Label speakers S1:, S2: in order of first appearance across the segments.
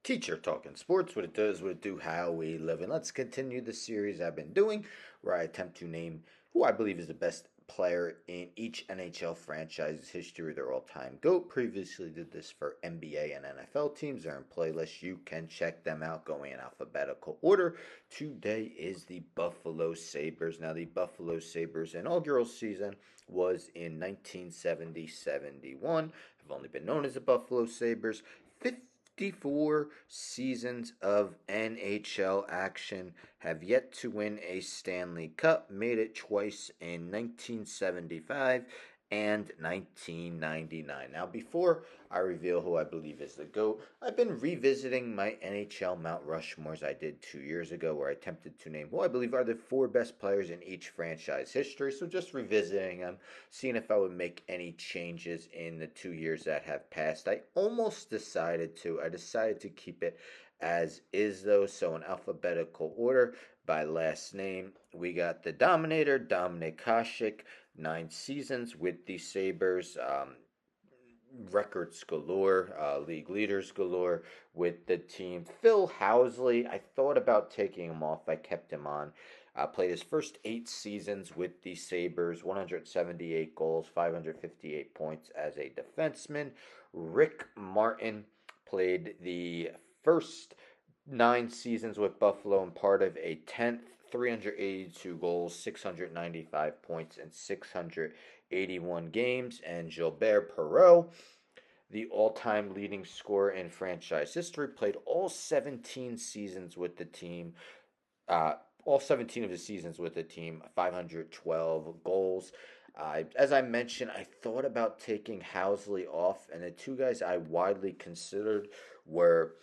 S1: Teacher Talking Sports, what it does, what it do, how we live. And let's continue the series I've been doing where I attempt to name who I believe is the best player in each NHL franchise's history, their all-time GOAT. Previously did this for NBA and NFL teams. They're in playlists. You can check them out going in alphabetical order. Today is the Buffalo Sabres. Now, the Buffalo Sabres inaugural season was in 1970-71. Have only been known as the Buffalo Sabres. 54 seasons of NHL action, have yet to win a Stanley Cup, made it twice in 1975 and 1999. Now, before I reveal who I believe is the GOAT, I've been revisiting my NHL Mount Rushmores I did 2 years ago, where I attempted to name who I believe are the four best players in each franchise history. So just revisiting them, seeing if I would make any changes in the 2 years that have passed. I decided to keep it as is, though. So in alphabetical order by last name, we got the Dominator, Dominik Hasek, 9 seasons with the Sabres. Records galore, league leaders galore with the team. Phil Housley, I thought about taking him off. I kept him on. Played his first 8 seasons with the Sabres, 178 goals, 558 points as a defenseman. Rick Martin played the first 9 seasons with Buffalo and part of a 10th, 382 goals, 695 points, and 681 games. And Gilbert Perreault, the all-time leading scorer in franchise history, played all 17 seasons with the team. Uh, all 17 of his seasons with the team, 512 goals. As I mentioned, I thought about taking Housley off, and the two guys I widely considered were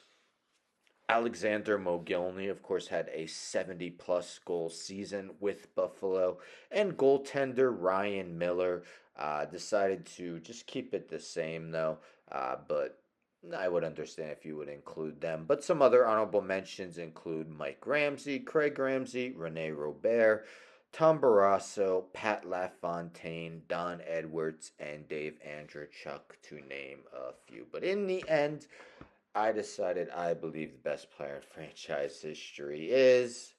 S1: Alexander Mogilny, of course, had a 70-plus goal season with Buffalo, and goaltender Ryan Miller. Decided to just keep it the same, though, but I would understand if you would include them. But some other honorable mentions include Mike Ramsey, Craig Ramsey, Rene Robert, Tom Barrasso, Pat LaFontaine, Don Edwards, and Dave Andreychuk, to name a few. But in the end, I decided I believe the best player in franchise history is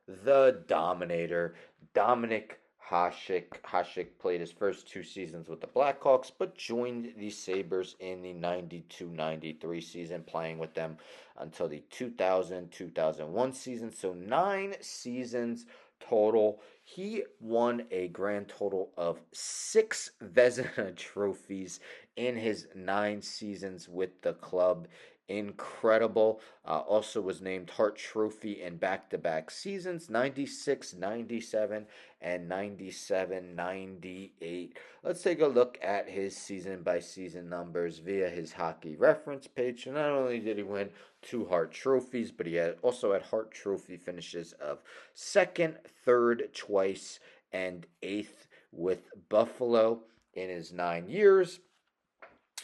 S1: the Dominator, Dominik Hasek. Hasek played his first 2 seasons with the Blackhawks, but joined the Sabres in the 92-93 season, playing with them until the 2000-2001 season. So 9 seasons total. He won a grand total of 6 Vezina trophies in his 9 seasons with the club. Incredible. Also was named Hart Trophy in back-to-back seasons, 96, 97, and 97, 98. Let's take a look at his season-by-season numbers via his hockey reference page. So not only did he win 2 Hart Trophies, but he also had Hart Trophy finishes of second, third twice, and 8th with Buffalo in his 9 years.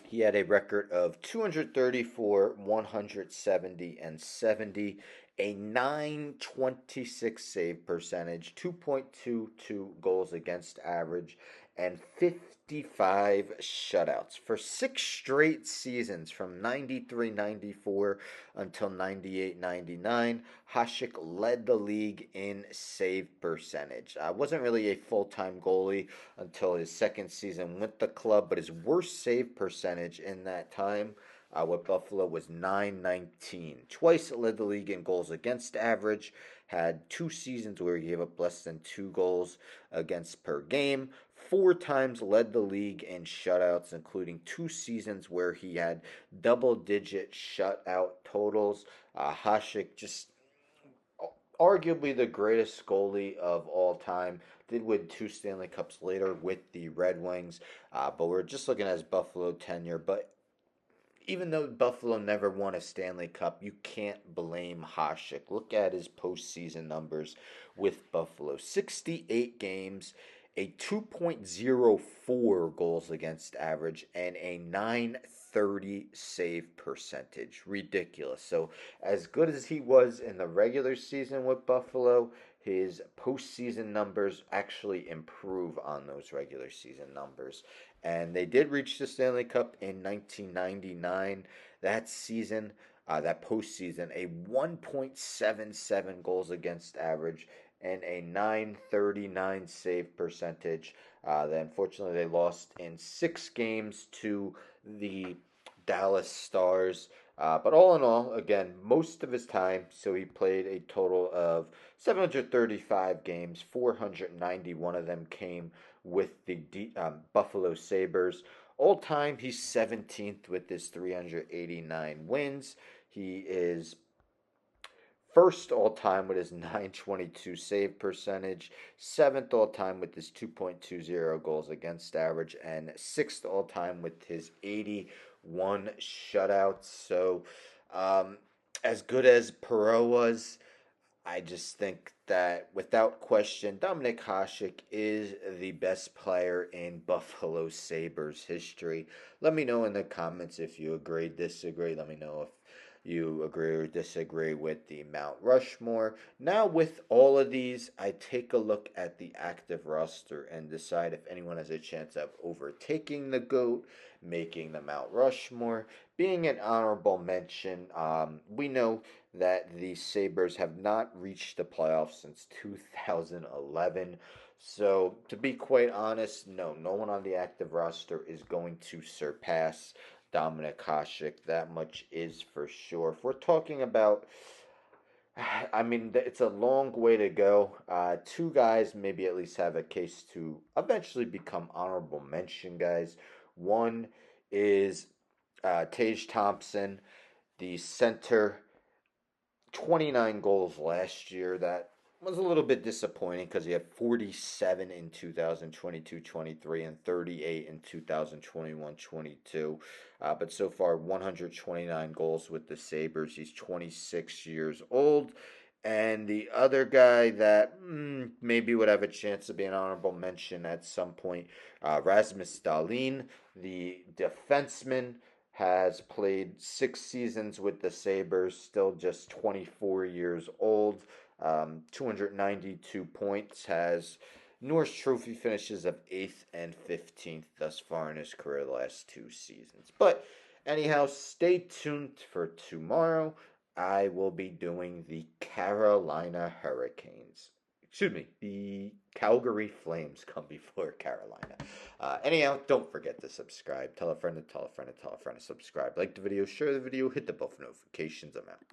S1: He had a record of 234, 170, and 70, a 926 save percentage, 2.22 goals against average, and 55 shutouts. For 6 straight seasons from 93-94 until 98-99, Hasek led the league in save percentage. Wasn't really a full-time goalie until his second season with the club, but his worst save percentage in that time with Buffalo was .919. Twice led the league in goals against average, had 2 seasons where he gave up less than 2 goals against per game. 4 times led the league in shutouts, including 2 seasons where he had double-digit shutout totals. Hasek, just arguably the greatest goalie of all time. Did win 2 Stanley Cups later with the Red Wings, but we're just looking at his Buffalo tenure. But even though Buffalo never won a Stanley Cup, you can't blame Hasek. Look at his postseason numbers with Buffalo. 68 games, a 2.04 goals against average, and a 930 save percentage. Ridiculous. So as good as he was in the regular season with Buffalo, his postseason numbers actually improve on those regular season numbers. And they did reach the Stanley Cup in 1999. That season, that postseason, a 1.77 goals against average and a 939 save percentage. Then unfortunately they lost in 6 games to the Dallas Stars. But all in all, again, most of his time, so he played a total of 735 games. 491 of them came with the Buffalo Sabres. All time, he's 17th with his 389 wins. He is first all time with his 922 save percentage, seventh all time with his 2.20 goals against average, and sixth all time with his 81 shutouts. So, um, as good as Perot was, I just think that without question, Dominic Hasek is the best player in Buffalo Sabres history. Let me know in the comments if you agree, disagree. Let me know if you agree or disagree with the Mount Rushmore. Now, with all of these, I take a look at the active roster and decide if anyone has a chance of overtaking the GOAT, making the Mount Rushmore, being an honorable mention. We know that the Sabres have not reached the playoffs since 2011. So, to be quite honest, no one on the active roster is going to surpass Dominic Hasek. That much is for sure. If we're talking about, I mean, it's a long way to go. Two guys maybe at least have a case to eventually become honorable mention guys. One is Tage Thompson, the center, 29 goals last year. That was a little bit disappointing because he had 47 in 2022-23 and 38 in 2021-22. But so far, 129 goals with the Sabres. He's 26 years old. And the other guy that maybe would have a chance to be an honorable mention at some point, Rasmus Dahlin, the defenseman, has played 6 seasons with the Sabres, still just 24 years old, 292 points, has Norris Trophy finishes of 8th and 15th thus far in his career the last 2 seasons. But anyhow, stay tuned for tomorrow. I will be doing the Carolina Hurricanes. Excuse me, the Calgary Flames come before Carolina. Anyhow, don't forget to subscribe. Tell a friend to tell a friend to tell a friend to subscribe. Like the video, share the video, hit the bell for notifications. I'm out.